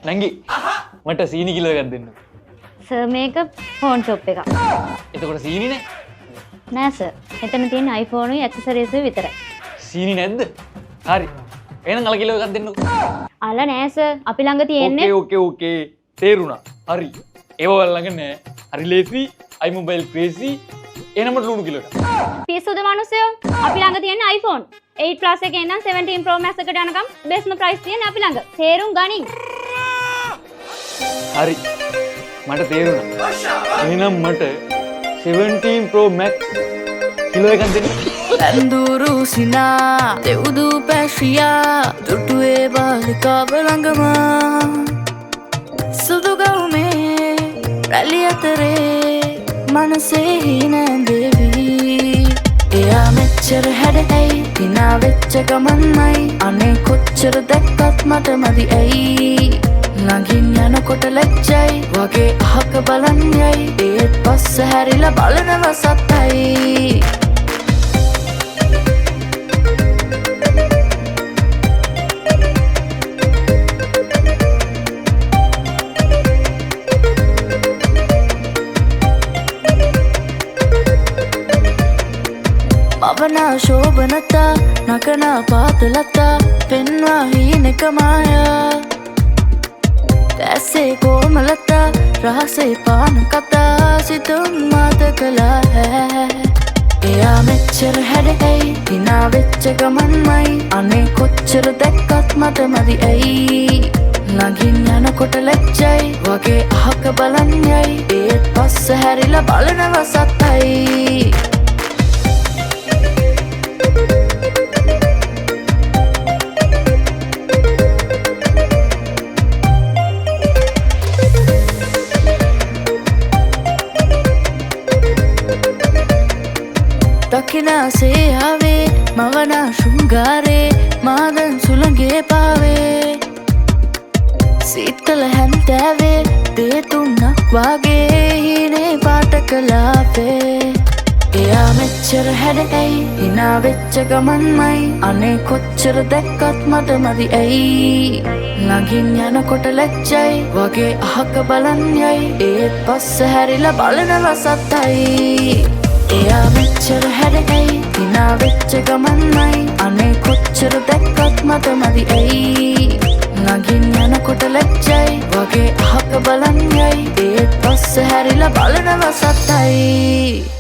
නංගි මට සීනි කිලෝ එකක් දෙන්න. සර් මේක ෆෝන් ෂොප් එකක්. එතකොට සීනි නෑ? නෑ සර්. එතන තියෙන iPhone උයි ඇක්සසරිස් උයි විතරයි. සීනි නැද්ද? හරි. එහෙනම් අල කිලෝ එකක් දෙන්නකෝ. අල නෑ සර්. අපි ළඟ තියෙන්නේ ඕකේ. තේරුණා. හරි. ඒව ළඟ නෑ. හරි ලේසි. iMobile crazy. එහෙනම් ලුණු කිලෝ එකක්. පිස්සුද මිනිස්සයෝ? අපි ළඟ තියෙන iPhone 8 Plus එකේ ඉඳන් 17 Pro Max එකට යනකම් බෙස්ම ප්‍රයිස් තියෙන අපි ළඟ. තේරුම් ගනින්. හරි. මට තේරුණා. එහෙනම් මට 17 Pro Max කිලෝ එකක් දෙන්න. ඇඳුරු සිනා දෙව්දු පැශියා දුටුවේ බාලිකාව ළඟම සුදු ගවුමේ රැලි අතරේ මනසේ හිනැඳෙවි එයා මෙච්චර හැඩැයි හිනා වෙච්ච ගමන්මයි අනේ කොච්චර දැක්කත් මට මදි ඇයි නගින් යනකොට ලැජ්ජයි වගේ අහක බලන් යයි ඒත් පස්ස හැරිලා බලනව සත්තයි අවනා ශෝභනතා නකනා පාතලතා පෙන්වා හීනෙක මායා දැසේ කෝමලතා රහසේ පාන කතා සිතුම් මාත කලා හැ එයා මෙච්චර හැඩැයි හිනා වෙච්ච ගමන්මයි අනේ කොච්චර දැක්කත් මට මදි ඇයි නගින් යනකොට ලැජ්ජයි වගේ අහක බලන් යයි ඒත් පස්ස හැරිලා බලනව සත්තයි දකිනාසේ ආවේ මවනා ශෘංගාරේ මාදන් සුළඟේ පාවේ සීතල හැන්තෑවේ දේතුන්නක් වාගේ හීනේ පාට කලාපේ එයා මෙච්චර හැඩැයි හිනා වෙච්ච ගමන්මයි අනේ කොච්චර දැක්කත් මට මදි ඇයි නගින් යනකොට ලැජ්ජයි වගේ අහක බලන් යයි ඒත් පස්ස හැරිලා බලනව සත්තයි එයා මෙච්චර හැඩැයි හිනා වෙච්ච ගමන්මයි අනේ කොච්චර දැක්කත් මට මදි ඇයි නගින් යනකොට ලැජ්ජයි වගේ අහක බලන් යයි ඒත් පස්ස හැරිලා බලනව සත්තයි